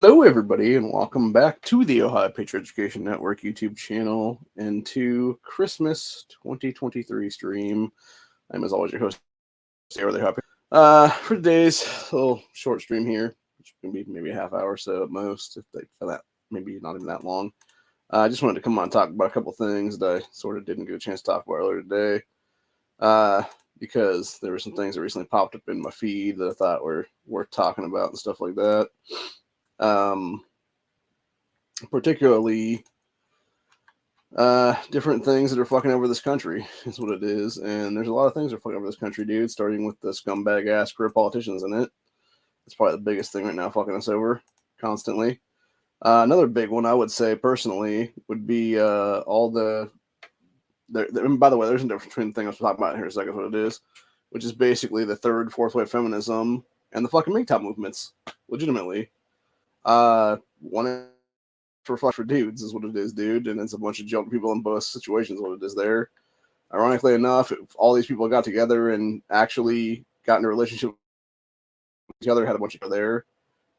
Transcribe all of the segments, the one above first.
Hello, everybody, and welcome back to the Ohio Patriot Education Network YouTube channel and to Christmas 2023 stream. I'm, as always, your host, Taylor Happy. For today's little short stream here, which can be maybe a half hour or so at most, if they feel that, maybe not even that long. I just wanted to come on and talk about a couple things that I sort of didn't get a chance to talk about earlier today. Because there were some things that recently popped up in my feed that I thought were worth talking about and stuff like that. Particularly different things that are fucking over this country is what it is. And there's a lot of things that are fucking over this country, dude, starting with the scumbag ass career politicians in it. It's probably the biggest thing right now fucking us over constantly. Another big one I would say personally would be all the and by the way, there's a difference between the thing I was talking about here in a second, what it is, which is basically the third, fourth wave feminism and the fucking MGTOW movements, legitimately. One for dudes is what it is, dude, and it's a bunch of jumping people in both situations, what it is there. Ironically enough, if all these people got together and actually got in a relationship with each other, had a bunch of people there,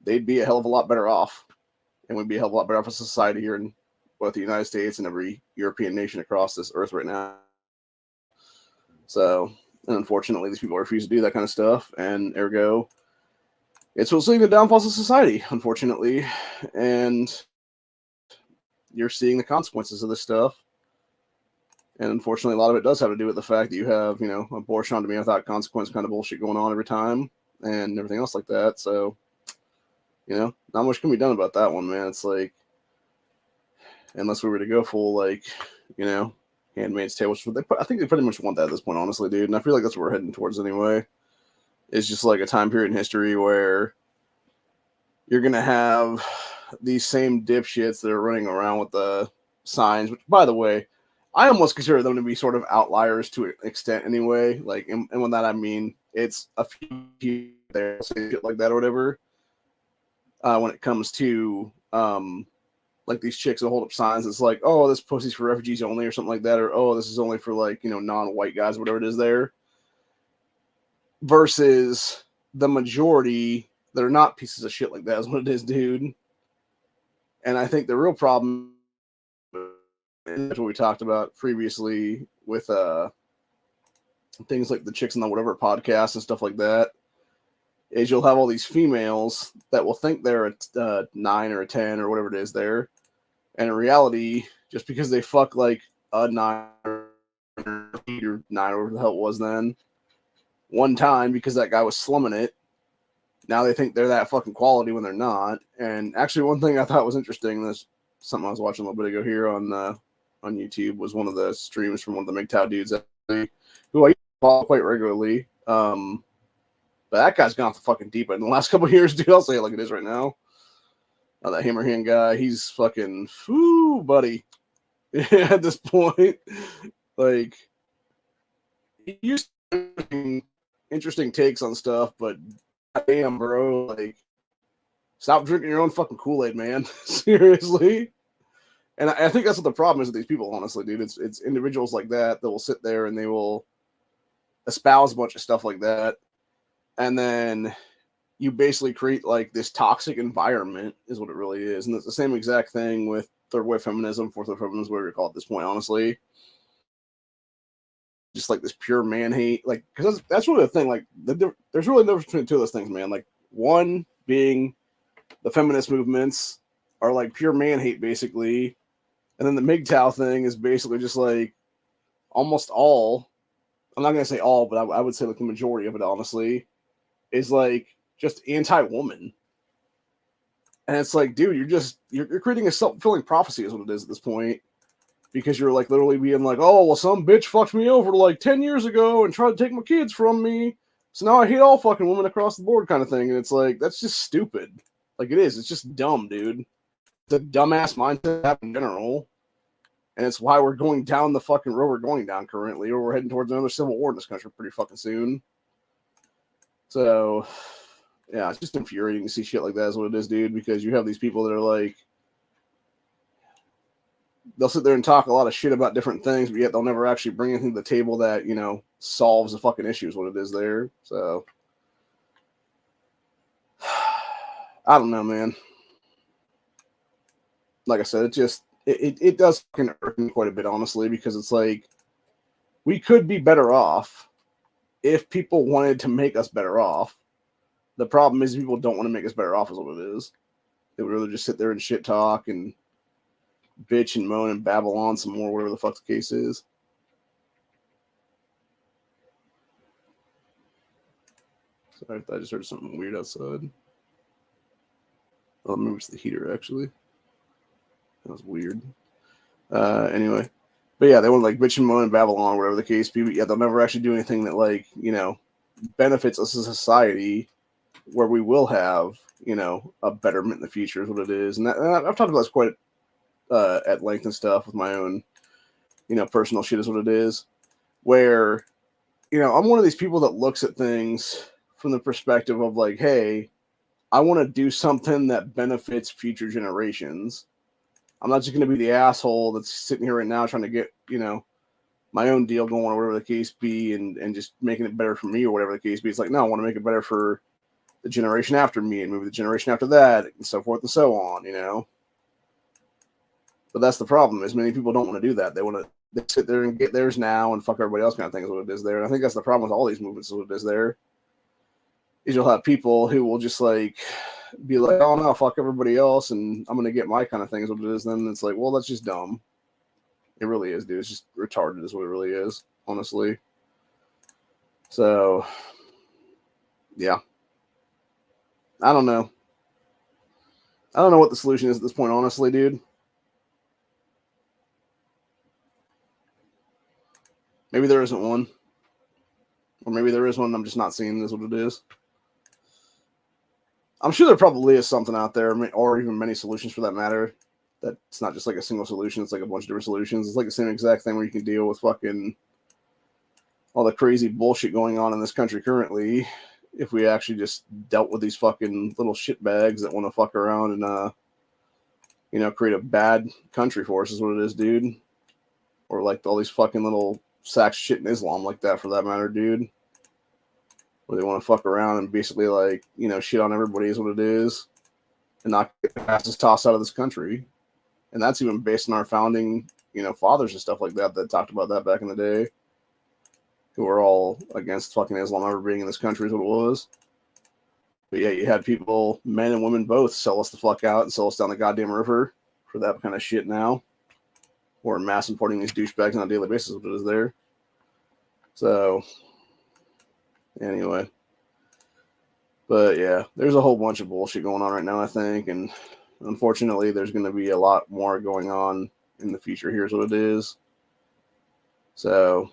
they'd be a hell of a lot better off, and we'd be a hell of a lot better off as a society here in both the United States and every European nation across this earth right now. So, and unfortunately, these people refuse to do that kind of stuff, and ergo, it's what's leading to downfalls of society, unfortunately, and you're seeing the consequences of this stuff. And unfortunately, a lot of it does have to do with the fact that you have, abortion on demand without consequence kind of bullshit going on every time and everything else like that. So, not much can be done about that one, man. It's like, unless we were to go full, Handmaid's Tale, which I think they pretty much want that at this point, honestly, dude. And I feel like that's what we're heading towards anyway. It's just like a time period in history where you're going to have these same dipshits that are running around with the signs, which, by the way, I almost consider them to be sort of outliers to an extent anyway. Like, and when that I mean, it's a few there say shit like that or whatever. When it comes to like these chicks that hold up signs, it's like, oh, this pussy's for refugees only or something like that, or oh, this is only for like non-white guys, whatever it is there. Versus the majority that are not pieces of shit like that is what it is, dude. And I think the real problem, that's what we talked about previously with things like the Chicks on the Whatever podcast and stuff like that, is you'll have all these females that will think they're a 9 or a 10 or whatever it is there. And in reality, just because they fuck like a 9 or 9 or whatever the hell it was then, one time because that guy was slumming it, now they think they're that fucking quality when they're not. And actually, one thing I thought was interesting, this something I was watching a little bit ago here on YouTube, was one of the streams from one of the MGTOW dudes who I follow quite regularly. But that guy's gone off the fucking deep end in the last couple of years, dude. I'll say it like it is right now. That Hammerhand guy, he's fucking, whoo, buddy. At this point, like, he used to interesting takes on stuff, but damn, bro, like, stop drinking your own fucking Kool-Aid, man. Seriously. And I think that's what the problem is with these people, honestly, dude. It's individuals like that will sit there and they will espouse a bunch of stuff like that, and then you basically create like this toxic environment, is what it really is. And it's the same exact thing with third wave feminism, fourth wave feminism, whatever you call it at this point, honestly. Just like this pure man hate, like, because that's really the thing. Like, there's really no difference between the two of those things, man. Like, one being the feminist movements are like pure man hate, basically, and then the MGTOW thing is basically just like almost all. I'm not gonna say all, but I would say like the majority of it, honestly, is like just anti-woman. And it's like, dude, you're creating a self-fulfilling prophecy, is what it is at this point. Because you're like literally being like, oh, well, some bitch fucked me over like 10 years ago and tried to take my kids from me. So now I hate all fucking women across the board, kind of thing. And it's like, that's just stupid. Like, it is. It's just dumb, dude. It's a dumbass mindset in general. And it's why we're going down the fucking road we're going down currently, or we're heading towards another civil war in this country pretty fucking soon. So, yeah, it's just infuriating to see shit like that, is what it is, dude, because you have these people that are like, they'll sit there and talk a lot of shit about different things, but yet they'll never actually bring anything to the table that, solves the fucking issue, is what it is there. So, I don't know, man. like I said, it does fucking irk me quite a bit, honestly, because it's like we could be better off if people wanted to make us better off. The problem is people don't want to make us better off, is what it is. They would rather just sit there and shit talk and bitch and moan and babble on some more, whatever the fuck the case is. Sorry, I just heard something weird outside. Oh, maybe it's the heater, actually. That was weird. Anyway. But yeah, they want to like bitch and moan and babble on, whatever the case be. But yeah, they'll never actually do anything that, like, you know, benefits us as a society where we will have, you know, a betterment in the future is what it is. And I've talked about this quite at length and stuff with my own, you know, personal shit is what it is. Where, you know, I'm one of these people that looks at things from the perspective of like, hey, I want to do something that benefits future generations. I'm not just going to be the asshole that's sitting here right now trying to get, you know, my own deal going or whatever the case be and just making it better for me or whatever the case be. It's like, no, I want to make it better for the generation after me and maybe the generation after that and so forth and so on, you know. But that's the problem is many people don't want to do that. They want to sit there and get theirs now and fuck everybody else kind of thing is what it is there. And I think that's the problem with all these movements is what it is there. Is you'll have people who will just like be like, oh no, fuck everybody else and I'm gonna get my kind of thing is what it is. Then it's like, well, that's just dumb. It really is, dude. It's just retarded is what it really is, honestly. So yeah. I don't know. I don't know what the solution is at this point, honestly, dude. Maybe there isn't one. Or maybe there is one and I'm just not seeing this what it is. I'm sure there probably is something out there, or even many solutions for that matter. That's not just like a single solution. It's like a bunch of different solutions. It's like the same exact thing where you can deal with fucking all the crazy bullshit going on in this country currently. If we actually just dealt with these fucking little shitbags that want to fuck around and, you know, create a bad country for us is what it is, dude. Or like all these fucking little sacks of shit in Islam like that for that matter, dude. Where they want to fuck around and basically like, you know, shit on everybody is what it is. And not get the asses tossed out of this country. And that's even based on our founding, you know, fathers and stuff like that that talked about that back in the day. Who were all against fucking Islam ever being in this country is what it was. But yeah, you had people, men and women both, sell us the fuck out and sell us down the goddamn river for that kind of shit now. Or mass importing these douchebags on a daily basis, what it is there. So, anyway. But yeah, there's a whole bunch of bullshit going on right now, I think. And unfortunately, there's going to be a lot more going on in the future. Here's what it is. So,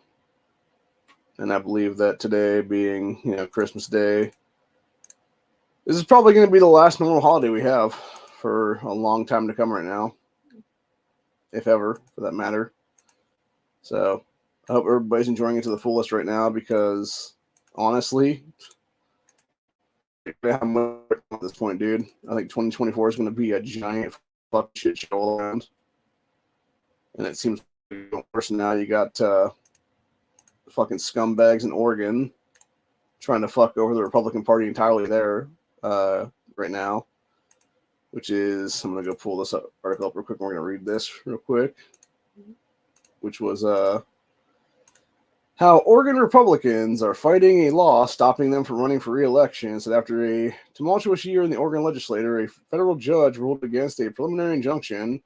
and I believe that today being, you know, Christmas Day, this is probably going to be the last normal holiday we have for a long time to come right now. If ever, for that matter. So, I hope everybody's enjoying it to the fullest right now because, honestly, at this point, dude, I think 2024 is going to be a giant fucking shit show all around. And it seems worse now. You got fucking scumbags in Oregon trying to fuck over the Republican Party entirely there right now, which is, I'm going to go pull this article up real quick. We're going to read this real quick, which was how Oregon Republicans are fighting a law stopping them from running for re-election. So after a tumultuous year in the Oregon legislature, a federal judge ruled against a preliminary injunction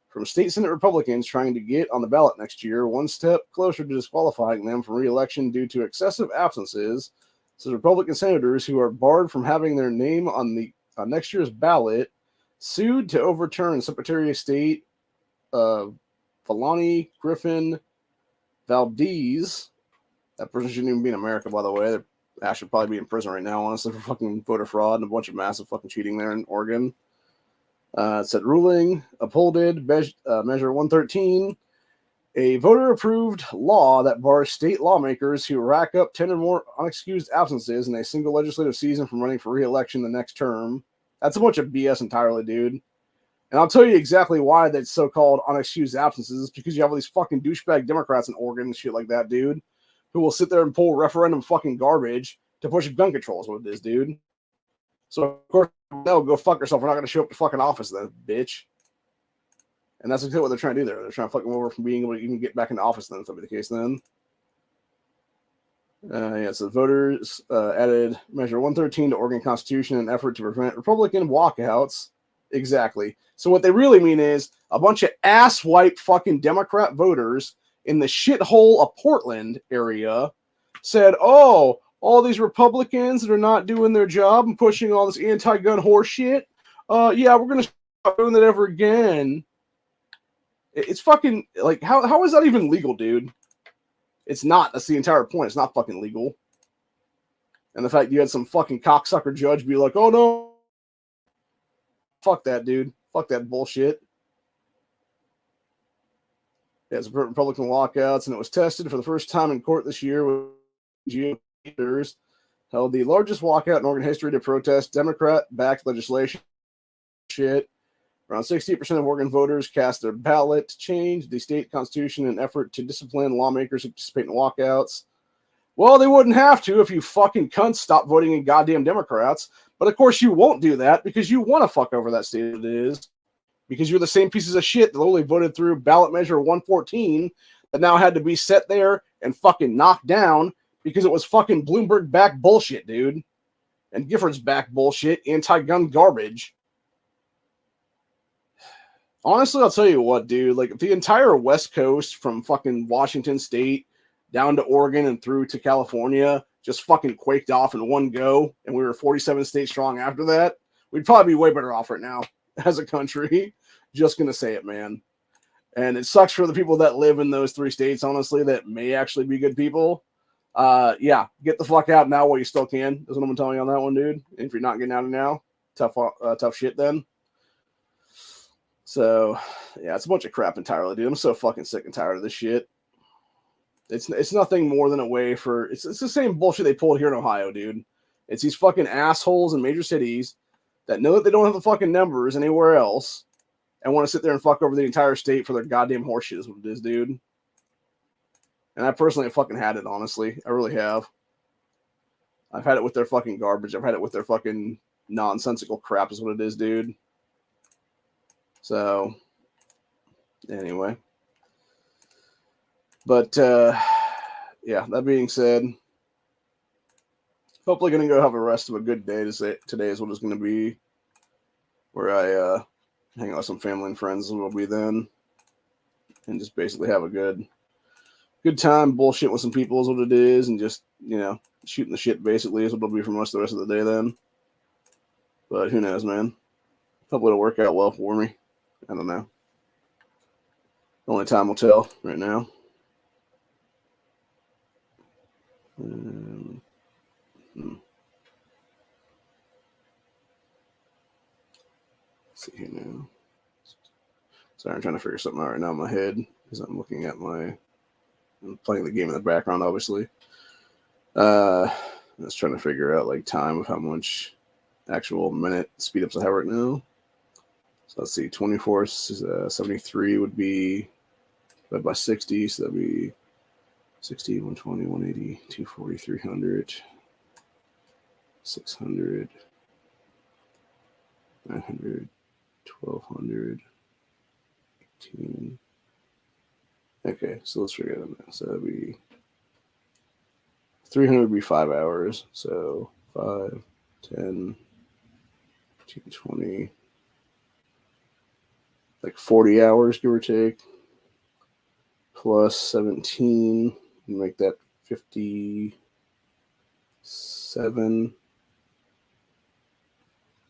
from state Senate Republicans trying to get on the ballot next year, one step closer to disqualifying them from re-election due to excessive absences. So Republican senators who are barred from having their name on the next year's ballot sued to overturn Secretary of State Falani Griffin Valdez. That person shouldn't even be in America, by the way. They should probably be in prison right now, honestly, for fucking voter fraud and a bunch of massive fucking cheating there in Oregon. It said ruling upholded Measure 113, a voter-approved law that bars state lawmakers who rack up 10 or more unexcused absences in a single legislative season from running for re-election the next term. That's a bunch of BS entirely, dude. And I'll tell you exactly why that's so-called unexcused absences. It's because you have all these fucking douchebag Democrats in Oregon and shit like that, dude, who will sit there and pull referendum fucking garbage to push gun control is what it is, dude. So, of course, no, go fuck yourself. We're not going to show up to fucking office then, bitch. And that's exactly what they're trying to do there. They're trying to fuck them over from being able to even get back into office then, if that'll be the case then. So voters added Measure 113 to Oregon Constitution in an effort to prevent Republican walkouts. Exactly. So what they really mean is a bunch of asswipe fucking Democrat voters in the shithole of Portland area said, oh, all these Republicans that are not doing their job and pushing all this anti-gun horse shit, yeah, we're going to stop doing that ever again. It's fucking, like, how is that even legal, dude? It's not. That's the entire point. It's not fucking legal. And the fact you had some fucking cocksucker judge be like, oh no, fuck that, dude. Fuck that bullshit. Yeah, it's Republican walkouts, and it was tested for the first time in court this year with GOP leaders held the largest walkout in Oregon history to protest Democrat-backed legislation. Shit. Around 68% of Oregon voters cast their ballot to change the state constitution in an effort to discipline lawmakers who participate in walkouts. Well, they wouldn't have to if you fucking cunts stop voting in goddamn Democrats. But of course you won't do that because you want to fuck over that state it is. Because you're the same pieces of shit that literally voted through ballot measure 114 that now had to be set there and fucking knocked down because it was fucking Bloomberg back bullshit, dude. And Giffords back bullshit, anti-gun garbage. Honestly, I'll tell you what, dude. Like, if the entire West Coast from fucking Washington State down to Oregon and through to California just fucking quaked off in one go, and we were 47 states strong after that, we'd probably be way better off right now as a country. Just gonna say it, man. And it sucks for the people that live in those 3 states, honestly, that may actually be good people. Yeah, get the fuck out now while you still can. That's what I'm telling you on that one, dude. And if you're not getting out of now, tough shit then. So, yeah, it's a bunch of crap entirely, dude. I'm so fucking sick and tired of this shit. It's nothing more than a way for... It's the same bullshit they pulled here in Ohio, dude. It's these fucking assholes in major cities that know that they don't have the fucking numbers anywhere else and want to sit there and fuck over the entire state for their goddamn horseshit is what it is, dude. And I personally have fucking had it, honestly. I really have. I've had it with their fucking garbage. I've had it with their fucking nonsensical crap is what it is, dude. So, anyway. But, yeah, that being said, hopefully going to go have the rest of a good day today is what it's going to be, where I hang out with some family and friends will be then, and just basically have a good time, bullshit with some people is what it is, and just, you know, shooting the shit basically is what it'll be for most of the rest of the day then. But who knows, man. Hopefully it'll work out well for me. I don't know. Only time will tell right now. Let's see here now. Sorry, I'm trying to figure something out right now in my head because I'm looking at I'm playing the game in the background, obviously. I was trying to figure out like time of how much actual minute speed ups I have right now. So let's see, 24 73 would be divided by 60, so that'd be 60, 120, 180, 240, 300, 600, 900, 1200, 18. Okay, so let's figure it out. So that'd be 300 would be 5 hours. So 5, 10, 15, 20, like 40 hours, give or take, plus 17, make that 57.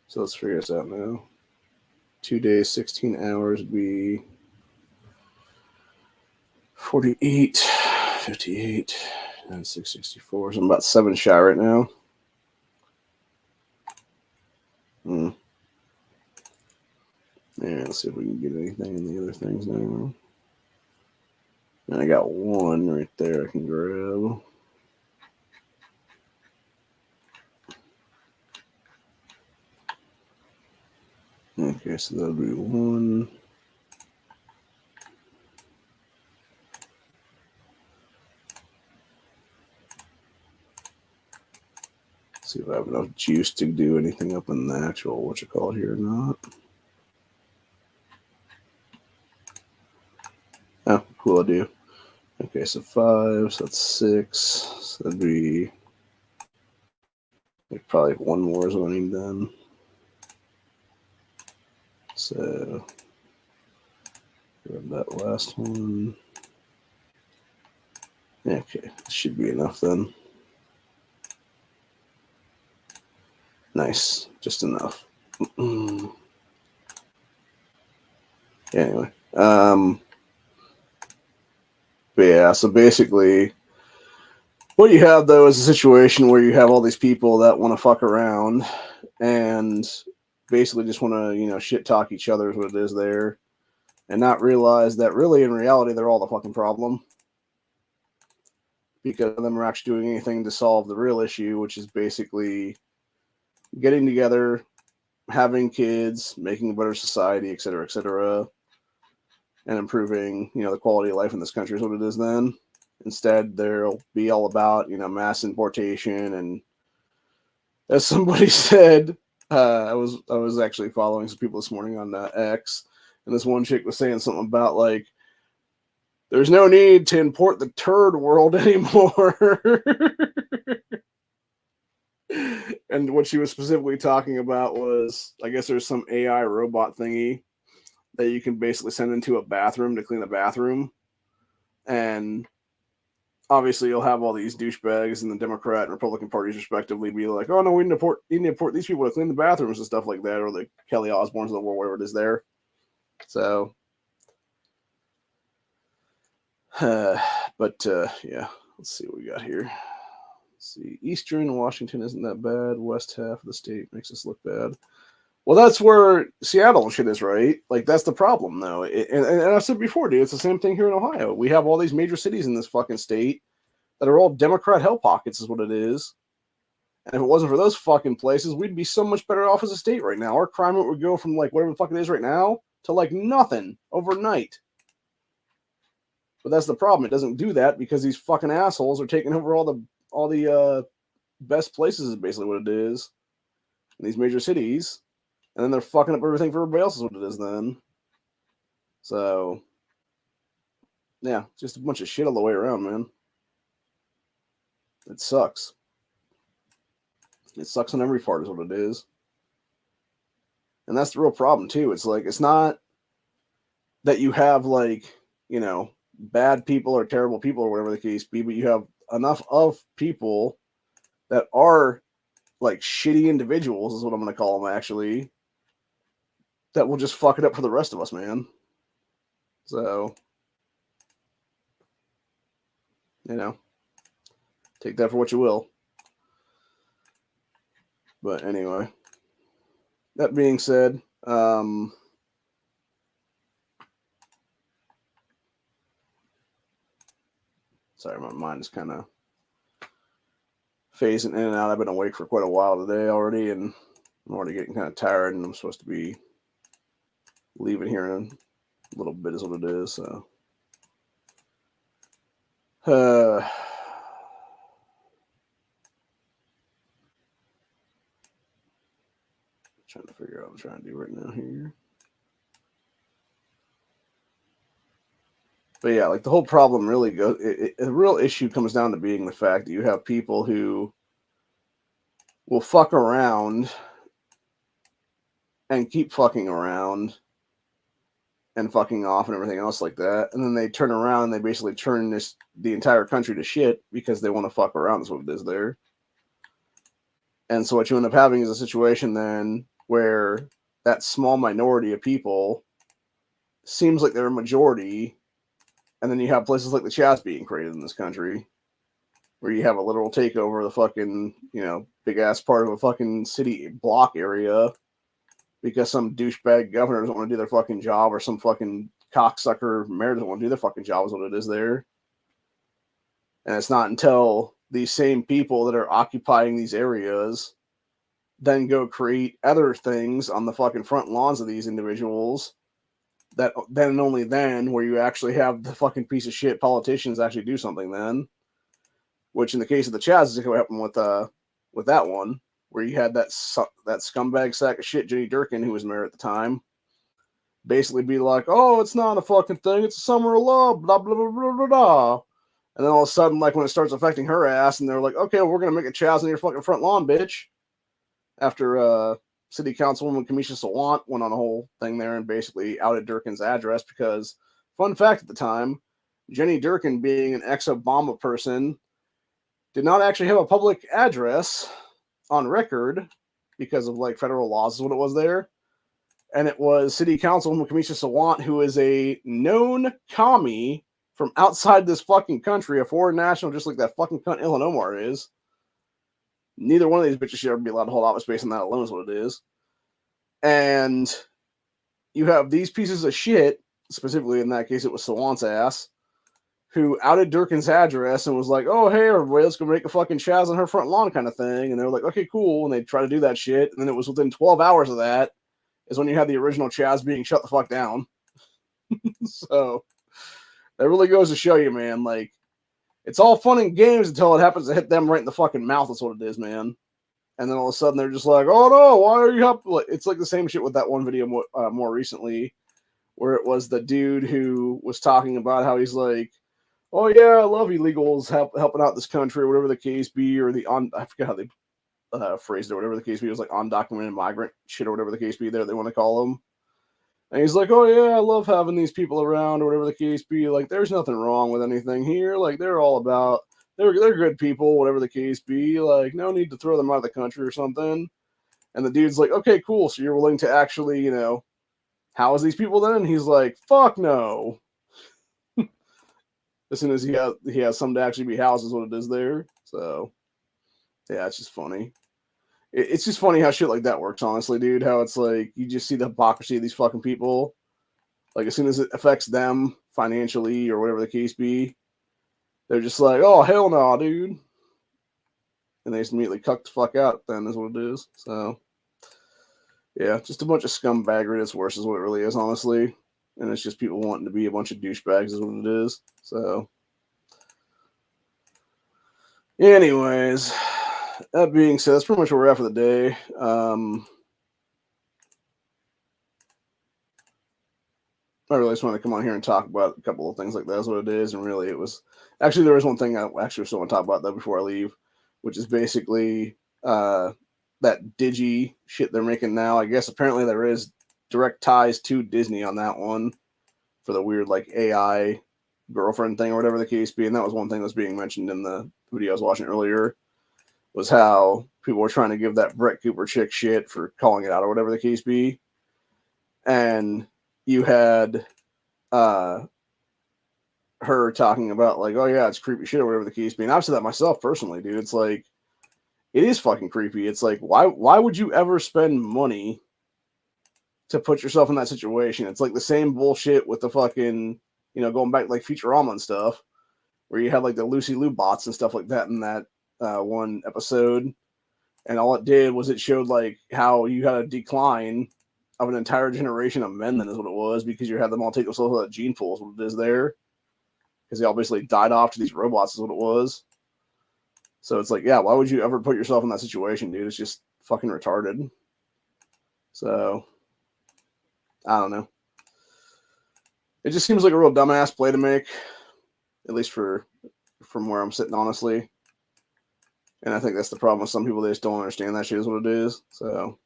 So let's figure this out now. 2 days, 16 hours would be 48, 58, and 664. So I'm about 7 shy right now. Yeah, let's see if we can get anything in the other things now. And I got one right there I can grab. Okay, so that'll be 1. See if I have enough juice to do anything up in the actual, here or not. Cool, I do. Okay, so 5, so that's 6. So that'd be like probably one more is what I need then. So grab that last one. Okay, should be enough then. Nice, just enough. Anyway, but yeah, so basically, what you have though is a situation where you have all these people that want to fuck around and basically just want to, shit talk each other is what it is there, and not realize that really in reality they're all the fucking problem, because none of them are actually doing anything to solve the real issue, which is basically getting together, having kids, making a better society, et cetera, and improving, the quality of life in this country is what it is then. Instead, they'll be all about, mass importation. And as somebody said, I was actually following some people this morning on X, and this one chick was saying something about like, there's no need to import the turd world anymore. And what she was specifically talking about was, I guess there's some AI robot thingy that you can basically send into a bathroom to clean the bathroom. And obviously you'll have all these douchebags in the Democrat and Republican parties respectively be like, oh no, we need to import these people to clean the bathrooms and stuff like that, or the Kelly Osbournes of the world, whatever it is there. So yeah, let's see what we got here. Let's see, Eastern Washington isn't that bad. West half of the state makes us look bad. Well, that's where Seattle shit is, right? Like, that's the problem, though. And I've said before, dude, it's the same thing here in Ohio. We have all these major cities in this fucking state that are all Democrat hell pockets, is what it is. And if it wasn't for those fucking places, we'd be so much better off as a state right now. Our crime rate would go from, like, whatever the fuck it is right now to, like, nothing overnight. But that's the problem. It doesn't do that because these fucking assholes are taking over all the best places, is basically what it is, in these major cities. And then they're fucking up everything for everybody else, is what it is then. So, yeah, just a bunch of shit all the way around, man. It sucks. It sucks on every part, is what it is. And that's the real problem, too. It's like, it's not that you have, like, bad people or terrible people or whatever the case be, but you have enough of people that are, like, shitty individuals, is what I'm going to call them, actually, that will just fuck it up for the rest of us, man. So, take that for what you will. But anyway, that being said, sorry, my mind is kind of phasing in and out. I've been awake for quite a while today already, and I'm already getting kind of tired, and I'm supposed to be leaving here in a little bit is what it is. So, trying to figure out what I'm trying to do right now here. But yeah, like, the whole problem really goes, the real issue comes down to being the fact that you have people who will fuck around and keep fucking around and fucking off and everything else like that. And then they turn around and they basically turn the entire country to shit because they want to fuck around, is what it is there. And so what you end up having is a situation then where that small minority of people seems like they're a majority. And then you have places like the Chaz being created in this country, where you have a literal takeover of the fucking, big ass part of a fucking city block area because some douchebag governor doesn't want to do their fucking job, or some fucking cocksucker mayor doesn't want to do their fucking job, is what it is there. And it's not until these same people that are occupying these areas then go create other things on the fucking front lawns of these individuals, that then and only then where you actually have the fucking piece of shit politicians actually do something then. Which in the case of the Chaz is what happened with that one, where you had that scumbag sack of shit, Jenny Durkin, who was mayor at the time, basically be like, oh, it's not a fucking thing, it's a summer of love, blah, blah, blah, blah, blah, blah. And then all of a sudden, like, when it starts affecting her ass, and they're like, okay, well, we're going to make a Chaz on your fucking front lawn, bitch. After City Councilwoman Kamisha Sawant went on a whole thing there and basically outed Durkin's address because, fun fact at the time, Jenny Durkin, being an ex-Obama person, did not actually have a public address on record because of, like, federal laws is what it was there. And it was City Councilwoman Kamisha Sawant, who is a known commie from outside this fucking country, a foreign national, just like that fucking cunt Ilhan Omar is. Neither one of these bitches should ever be allowed to hold office space, and that alone is what it is. And you have these pieces of shit, specifically in that case, it was Sawant's ass, who outed Durkin's address and was like, oh, hey, everybody, let's go make a fucking Chaz on her front lawn kind of thing. And they were like, okay, cool. And they try to do that shit. And then it was within 12 hours of that is when you had the original Chaz being shut the fuck down. So that really goes to show you, man, like, it's all fun and games until it happens to hit them right in the fucking mouth. That's what it is, man. And then all of a sudden they're just like, oh no, why are you helping? It's like the same shit with that one video more recently, where it was the dude who was talking about how he's like, oh yeah, I love illegals helping out this country, or whatever the case be, or I forget how they phrased it, or whatever the case be. It was like undocumented migrant shit, or whatever the case be there they want to call them. And he's like, oh yeah, I love having these people around, or whatever the case be. Like, there's nothing wrong with anything here. Like, they're all about, they're good people, whatever the case be. Like, no need to throw them out of the country or something. And the dude's like, okay, cool. So you're willing to actually, house these people then? And he's like, fuck no. As soon as he has something to actually be housed is what it is there. So, yeah, it's just funny. It's just funny how shit like that works, honestly, dude. How it's like you just see the hypocrisy of these fucking people. Like, as soon as it affects them financially or whatever the case be, they're just like, oh, hell no, dude. And they just immediately cuck the fuck out, then, is what it is. So, yeah, just a bunch of scumbaggery that's worse is what it really is, honestly. And it's just people wanting to be a bunch of douchebags is what it is. So, anyways, that being said, that's pretty much where we're at for the day. I really just want to come on here and talk about a couple of things like that is what it is. And really, it was actually, there was one thing I actually still want to talk about though before I leave, which is basically that Digi shit they're making now. I guess apparently there is direct ties to Disney on that one for the weird like AI girlfriend thing or whatever the case be. And that was one thing that was being mentioned in the video I was watching earlier, was how people were trying to give that Brett Cooper chick shit for calling it out or whatever the case be. And you had her talking about like, oh yeah, it's creepy shit or whatever the case be. And I've said that myself personally, dude. It's like, it is fucking creepy. It's like, why would you ever spend money to put yourself in that situation? It's like the same bullshit with the fucking, going back like Futurama and stuff, where you had like the Lucy Liu bots and stuff like that in that one episode. And all it did was it showed like how you had a decline of an entire generation of men, then is what it was, because you had them all take themselves out of gene pool is what it is there. Because they all basically died off to these robots is what it was. So it's like, yeah, why would you ever put yourself in that situation, dude? It's just fucking retarded. So, I don't know. It just seems like a real dumbass play to make, at least from where I'm sitting, honestly. And I think that's the problem with some people. They just don't understand that shit is what it is. So,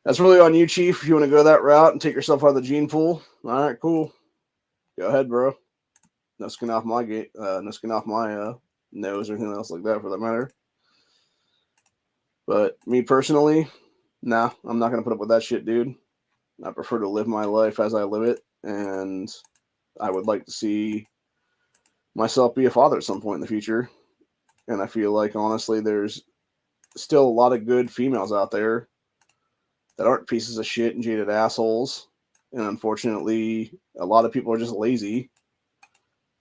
that's really on you, Chief. If you want to go that route and take yourself out of the gene pool, all right, cool. Go ahead, bro. No skin off my nose or anything else like that, for that matter. But me personally, nah, I'm not gonna put up with that shit, dude. I prefer to live my life as I live it, and I would like to see myself be a father at some point in the future. And I feel like, honestly, there's still a lot of good females out there that aren't pieces of shit and jaded assholes. And unfortunately, a lot of people are just lazy.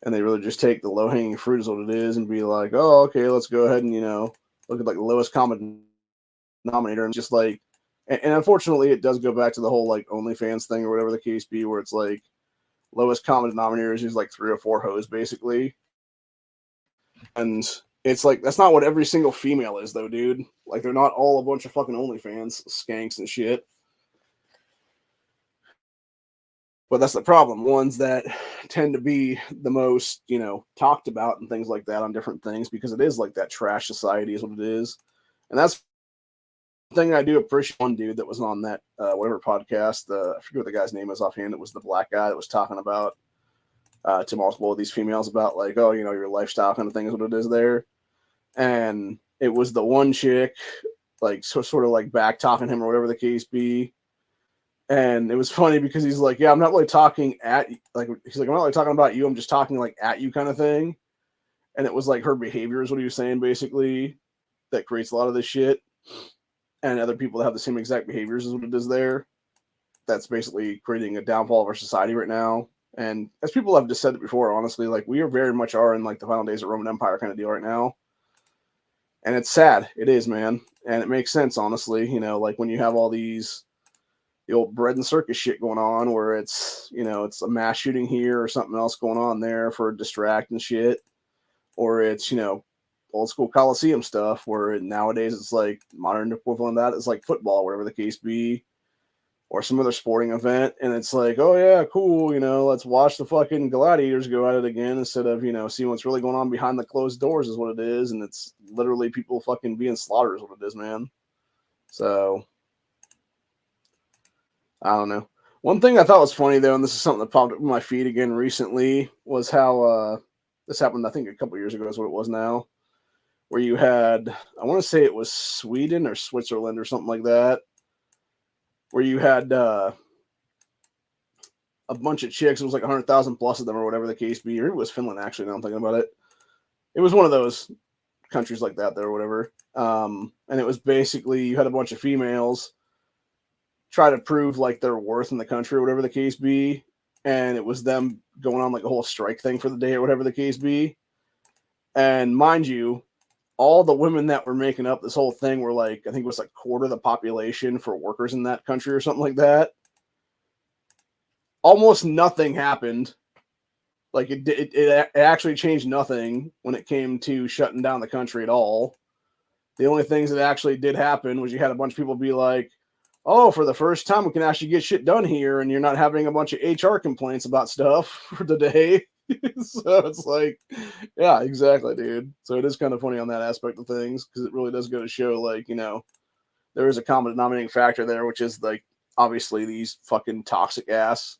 And they really just take the low-hanging fruit is what it is and be like, oh, okay, let's go ahead and, look at like the lowest common denominator. And just like, and unfortunately, it does go back to the whole like OnlyFans thing or whatever the case be, where it's like lowest common denominator is just like 3 or 4 hoes, basically. And it's like, that's not what every single female is, though, dude. Like, they're not all a bunch of fucking OnlyFans skanks and shit. But that's the problem. Ones that tend to be the most, talked about and things like that on different things, because it is like that trash society is what it is. And that's the thing I do appreciate. One dude that was on that whatever podcast, I forget what the guy's name is offhand. It was the black guy that was talking about to multiple of these females about like, oh, your lifestyle kind of thing is what it is there. And it was the one chick, like sort of like back talking him or whatever the case be. And it was funny because he's like, yeah, I'm not really talking at, like, he's like, I'm not really talking about you. I'm just talking like at you kind of thing. And it was like her behavior is what he was saying, basically, that creates a lot of this shit. And other people that have the same exact behaviors is what it is there. That's basically creating a downfall of our society right now. And as people have just said it before, honestly, like we are very much are in like the final days of Roman Empire kind of deal right now. And it's sad. It is, man. And it makes sense, honestly. Like when you have all these the old bread and circus shit going on where it's, it's a mass shooting here or something else going on there for distract and shit. Or it's, old school Coliseum stuff where nowadays it's like modern equivalent of that is like football, whatever the case be, or some other sporting event. And it's like, oh yeah, cool. Let's watch the fucking gladiators go at it again instead of, seeing what's really going on behind the closed doors is what it is. And it's literally people fucking being slaughtered is what it is, man. So I don't know. One thing I thought was funny, though, and this is something that popped up in my feed again recently, was how this happened, I think, a couple years ago is what it was now, where you had, I want to say it was Sweden or Switzerland or something like that, where you had a bunch of chicks. It was like 100,000 plus of them or whatever the case be. Or it was Finland, actually, now I'm thinking about it. It was one of those countries like that there or whatever. And it was basically, you had a bunch of females try to prove like their worth in the country or whatever the case be. And it was them going on like a whole strike thing for the day or whatever the case be. And mind you, all the women that were making up this whole thing were like, I think it was like quarter of the population for workers in that country or something like that. Almost nothing happened. Like it actually changed nothing when it came to shutting down the country at all. The only things that actually did happen was you had a bunch of people be like, oh, for the first time, we can actually get shit done here, and you're not having a bunch of HR complaints about stuff for the day. So it's like, yeah, exactly, dude. So it is kind of funny on that aspect of things, because it really does go to show, like, there is a common denominating factor there, which is, like, obviously these fucking toxic ass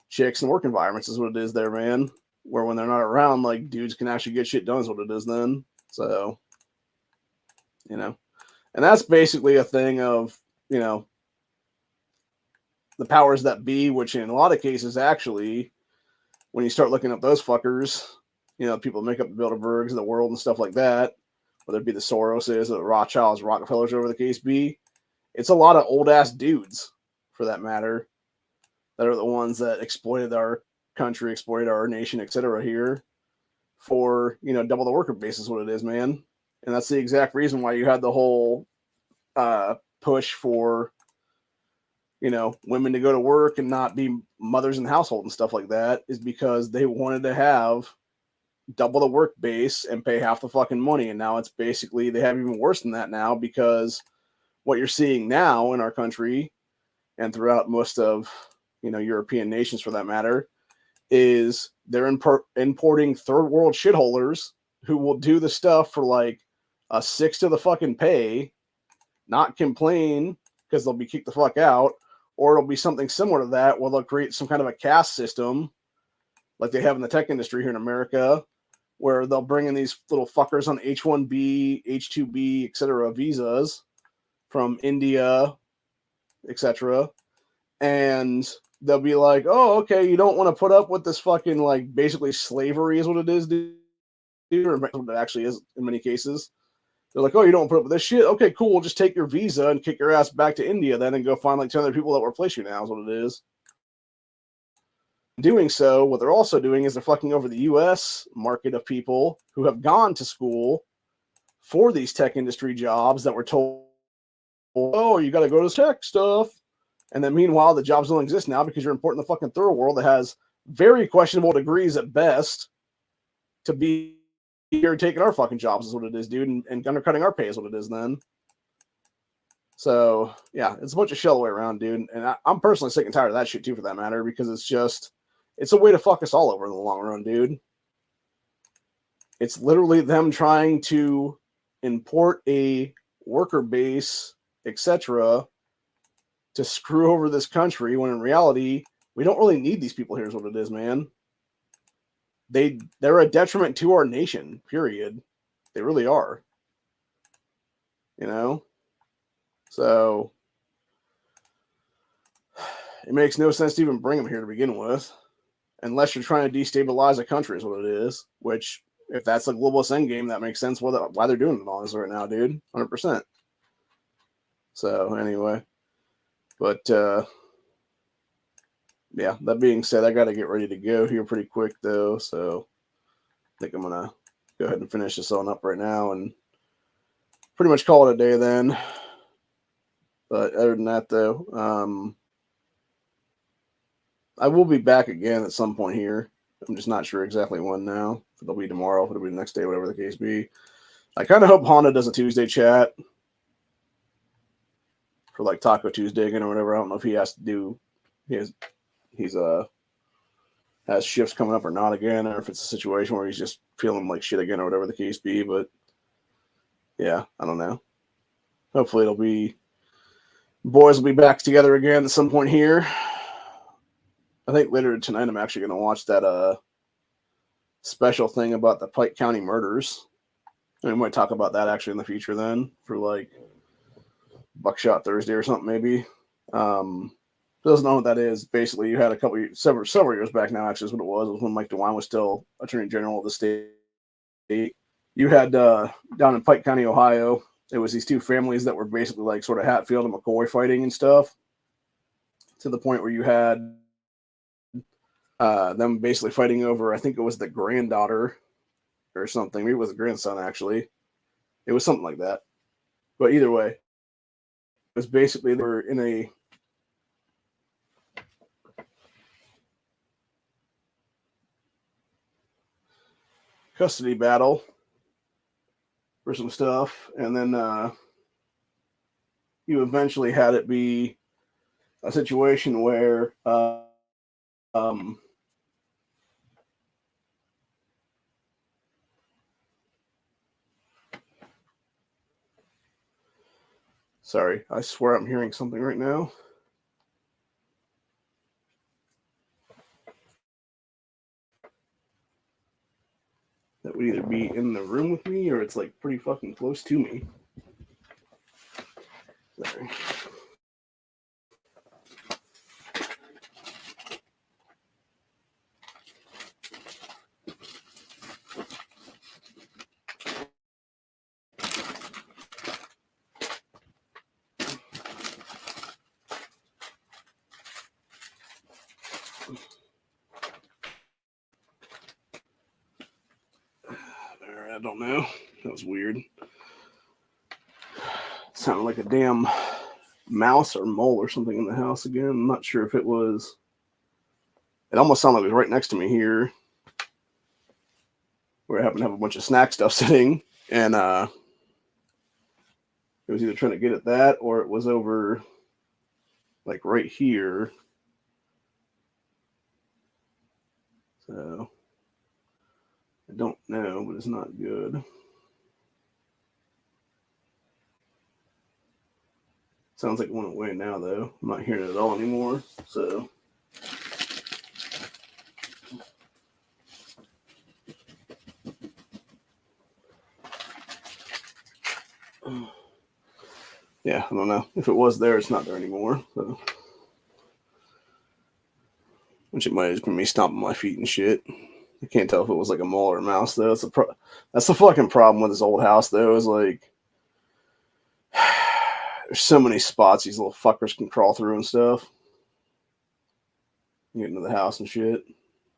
chicks and work environments is what it is there, man. Where when they're not around, like, dudes can actually get shit done is what it is then. So, and that's basically a thing of, the powers that be, which in a lot of cases, actually, when you start looking up those fuckers, people make up the Bilderbergs of the world and stuff like that, whether it be the Soroses, the Rothschilds, Rockefellers, whatever the case be, it's a lot of old ass dudes, for that matter, that are the ones that exploited our country, exploited our nation, etc. here for, double the worker base is what it is, man. And that's the exact reason why you had the whole push for, women to go to work and not be mothers in the household and stuff like that, is because they wanted to have double the work base and pay half the fucking money. And now it's basically, they have even worse than that now, because what you're seeing now in our country and throughout most of, European nations for that matter, is they're importing third world shitholers who will do the stuff for like a sixth of the fucking pay, not complain because they'll be kicked the fuck out, or it'll be something similar to that where they'll create some kind of a caste system like they have in the tech industry here in America, where they'll bring in these little fuckers on H-1B, H-2B, etc. visas from India, etc. And they'll be like, oh, okay, you don't want to put up with this fucking, like, basically slavery is what it is, dude, or what it actually is in many cases. They're like, oh, you don't put up with this shit? Okay, cool. We'll just take your visa and kick your ass back to India then and go find like 10 other people that will replace you now is what it is. Doing so, what they're also doing is they're fucking over the U.S. market of people who have gone to school for these tech industry jobs that were told, oh, you got to go to tech stuff. And then meanwhile, the jobs don't exist now because you're importing the fucking third world that has very questionable degrees at best to be here taking our fucking jobs is what it is, dude, and undercutting our pay is what it is then. So yeah, it's a bunch of shell the way around, dude. And I'm personally sick and tired of that shit too, for that matter, because it's a way to fuck us all over in the long run, dude. It's literally them trying to import a worker base, etc., to screw over this country, when in reality, we don't really need these people. Here's what it is, man. They're a detriment to our nation, period. They really are. You know? So it makes no sense to even bring them here to begin with, unless you're trying to destabilize a country, is what it is. Which, if that's a globalist endgame, that makes sense why they're doing all this right now, dude. 100%. So anyway, but yeah, that being said, I got to get ready to go here pretty quick, though. So I think I'm going to go ahead and finish this on up right now and pretty much call it a day then. But other than that, though, I will be back again at some point here. I'm just not sure exactly when now. If it'll be tomorrow, if it'll be the next day, whatever the case be. I kind of hope Honda does a Tuesday chat for like Taco Tuesday again or whatever. I don't know if he has to do. He's has shifts coming up or not again, or if it's a situation where he's just feeling like shit again or whatever the case be. But yeah, I don't know. Hopefully it'll be, boys will be back together again at some point here. I think later tonight I'm actually going to watch that special thing about the Pike County murders. And we might talk about that actually in the future then, for like Buckshot Thursday or something maybe. Doesn't know what that is. Basically, you had several years back now, actually, is what it was. It was when Mike DeWine was still Attorney General of the state. You had down in Pike County, Ohio, it was these two families that were basically like sort of Hatfield and McCoy fighting and stuff, to the point where you had them basically fighting over, I think it was the granddaughter or something. Maybe it was the grandson, actually. It was something like that. But either way, it was basically they were in a custody battle for some stuff, and then you eventually had it be a situation where sorry, I swear I'm hearing something right now. That would either be in the room with me or it's like pretty fucking close to me. Sorry. I don't know. That was weird. It sounded like a damn mouse or mole or something in the house again. I'm not sure if it was. It almost sounded like it was right next to me here, where I happen to have a bunch of snack stuff sitting, and it was either trying to get at that or it was over like right here. So I don't know, but it's not good. Sounds like it went away now, though. I'm not hearing it at all anymore. So yeah, I don't know. If it was there, it's not there anymore. So, which it might have just been me stomping my feet and shit. I can't tell if it was like a mole or a mouse, though. That's the fucking problem with this old house, though, is like there's so many spots these little fuckers can crawl through and stuff. Get into the house and shit.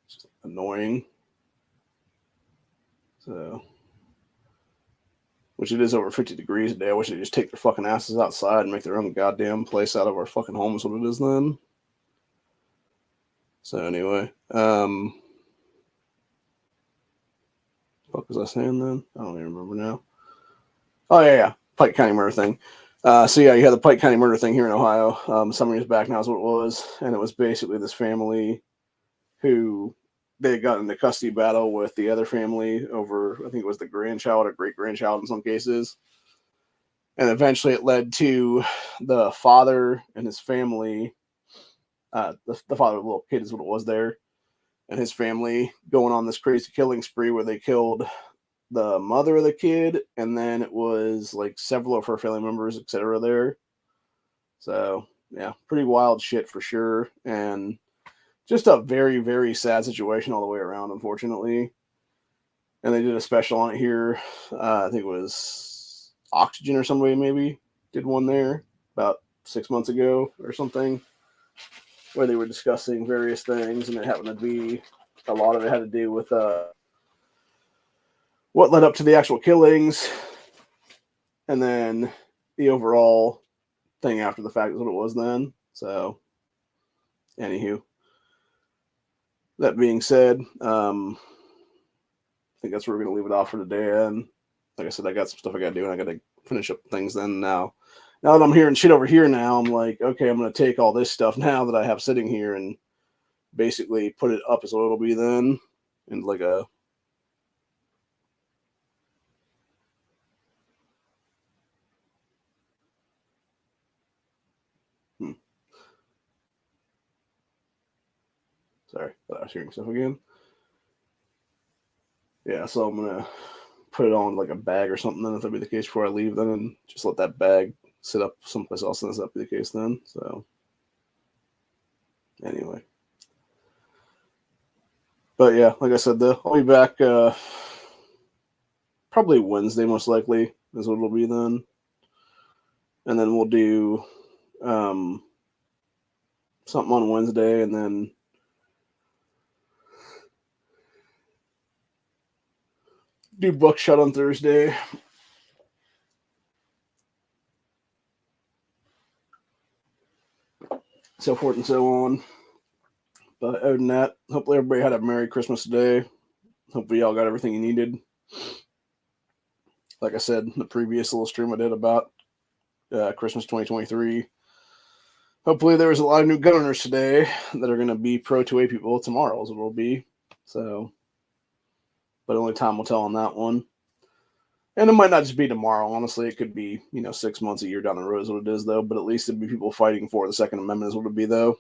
It's just annoying. So, which it is over 50 degrees today. I wish they'd just take their fucking asses outside and make their own goddamn place out of our fucking home is what it is then. So anyway, what was I saying then? I don't even remember now. Oh yeah, Pike County murder thing. So yeah, you had the Pike County murder thing here in Ohio. Some years back now is what it was, and it was basically this family who they got into custody battle with the other family over, I think it was the grandchild or great grandchild in some cases, and eventually it led to the father and his family. The father of the little kid is what it was there, and his family going on this crazy killing spree where they killed the mother of the kid, and then it was like several of her family members, etc. there. So yeah, pretty wild shit for sure, and just a very, very sad situation all the way around, unfortunately. And they did a special on it here. I think it was Oxygen or somebody maybe did one there about 6 months ago or something, where they were discussing various things, and it happened to be a lot of it had to do with what led up to the actual killings, and then the overall thing after the fact is what it was then. So, anywho, that being said, I think that's where we're going to leave it off for today. And like I said, I got some stuff I got to do, and I got to finish up things then now. Now that I'm hearing shit over here now, I'm like, okay, I'm going to take all this stuff now that I have sitting here and basically put it up as what it'll be then, and like a sorry, I was hearing stuff again. Yeah, so I'm gonna put it on like a bag or something. Then if that be the case before I leave, then and just let that bag sit up someplace else. And that be the case then. So anyway, but yeah, like I said, I'll be back probably Wednesday most likely is what it'll be then, and then we'll do something on Wednesday, and then do Buckshot on Thursday. So forth and so on. But other than that, hopefully everybody had a Merry Christmas today. Hopefully y'all got everything you needed. Like I said in the previous little stream I did about Christmas 2023. Hopefully there was a lot of new gun owners today that are going to be pro 2A people tomorrow, as it will be. So, but only time will tell on that one. And it might not just be tomorrow. Honestly, it could be 6 months, a year down the road is what it is, though. But at least it'd be people fighting for the Second Amendment is what it'd be, though.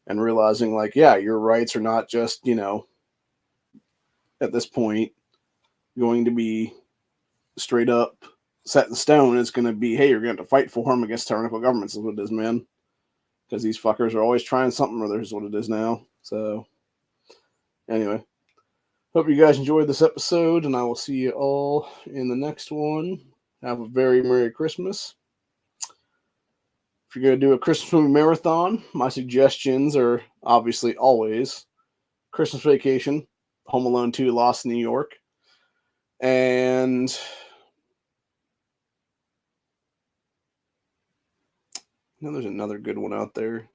And realizing, like, yeah, your rights are not just at this point going to be straight up set in stone. It's going to be, hey, you're going to fight for them against tyrannical governments is what it is, man. Because these fuckers are always trying something, or there's what it is now. So, anyway, hope you guys enjoyed this episode, and I will see you all in the next one. Have a very Merry Christmas. If you're going to do a Christmas movie marathon, my suggestions are obviously always Christmas Vacation, Home Alone 2, Lost in New York, and there's another good one out there.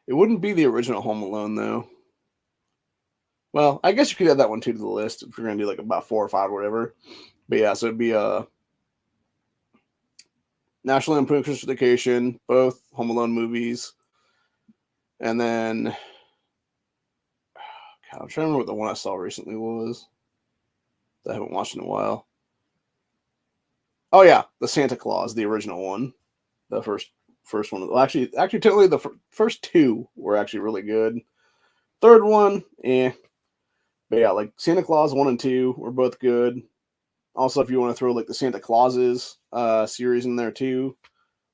It wouldn't be the original Home Alone, though. Well, I guess you could add that one too to the list if you're going to do like about 4 or 5 or whatever. But yeah, so it'd be National Lampoon's Christmas Vacation, both Home Alone movies, and then God, I'm trying to remember what the one I saw recently was that I haven't watched in a while. Oh yeah, the Santa Claus, the original one, the first one. Well, actually, technically the first 2 were actually really good. Third one, eh. But yeah, like Santa Claus 1 and 2 were both good. Also, if you want to throw like the Santa Clauses series in there too,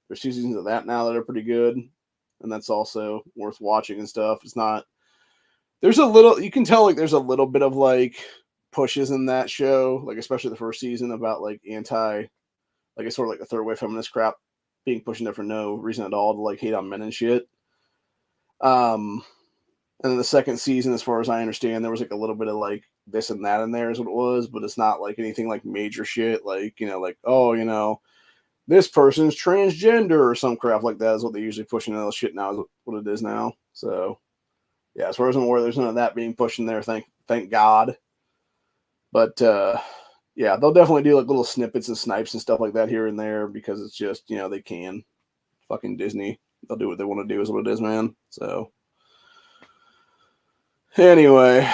there's 2 seasons of that now that are pretty good, and that's also worth watching and stuff. It's not. There's a little. You can tell like there's a little bit of like pushes in that show, like especially the first season about like like it's sort of like the third wave feminist crap being pushed in there for no reason at all to like hate on men and shit. And then the second season, as far as I understand, there was like a little bit of like this and that in there is what it was, but it's not like anything like major shit. Like, like, oh, this person's transgender or some crap like that is what they usually push into shit now is what it is now. So yeah, as far as I'm aware, there's none of that being pushed in there. Thank God. But yeah, they'll definitely do like little snippets and snipes and stuff like that here and there because it's just, you know, they can. Fucking Disney. They'll do what they want to do is what it is, man. So anyway,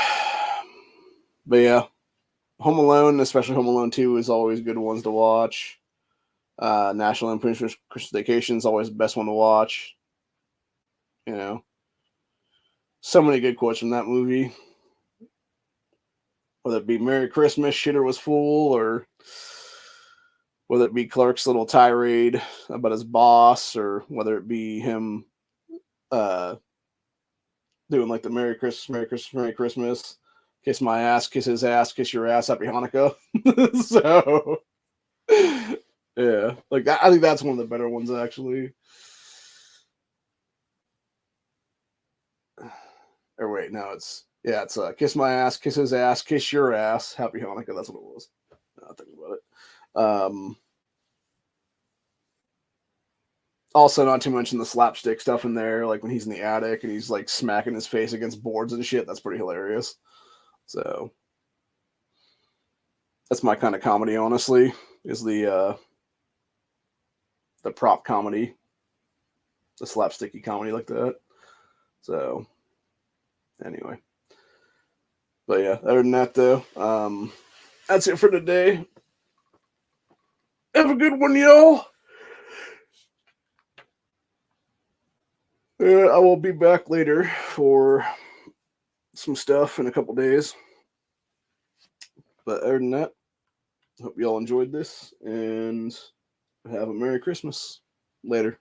but yeah, Home Alone, especially Home Alone 2, is always good ones to watch. National Lampoon's Christmas Vacation is always the best one to watch. You know, so many good quotes from that movie. Whether it be Merry Christmas, Shitter was full, or whether it be Clark's little tirade about his boss, or whether it be him doing like the Merry Christmas, Merry Christmas, Merry Christmas, kiss my ass, kiss his ass, kiss your ass, Happy Hanukkah. So yeah, like I think that's one of the better ones actually. Or wait, no, it's kiss my ass, kiss his ass, kiss your ass, Happy Hanukkah. That's what it was. I'll think about it. Also, not to mention the slapstick stuff in there, like when he's in the attic and he's like smacking his face against boards and shit. That's pretty hilarious. So that's my kind of comedy, honestly, is the prop comedy, the slapsticky comedy like that. So anyway, but yeah, other than that though, that's it for today. Have a good one, y'all. I will be back later for some stuff in a couple days. But other than that, hope y'all enjoyed this and have a Merry Christmas. Later.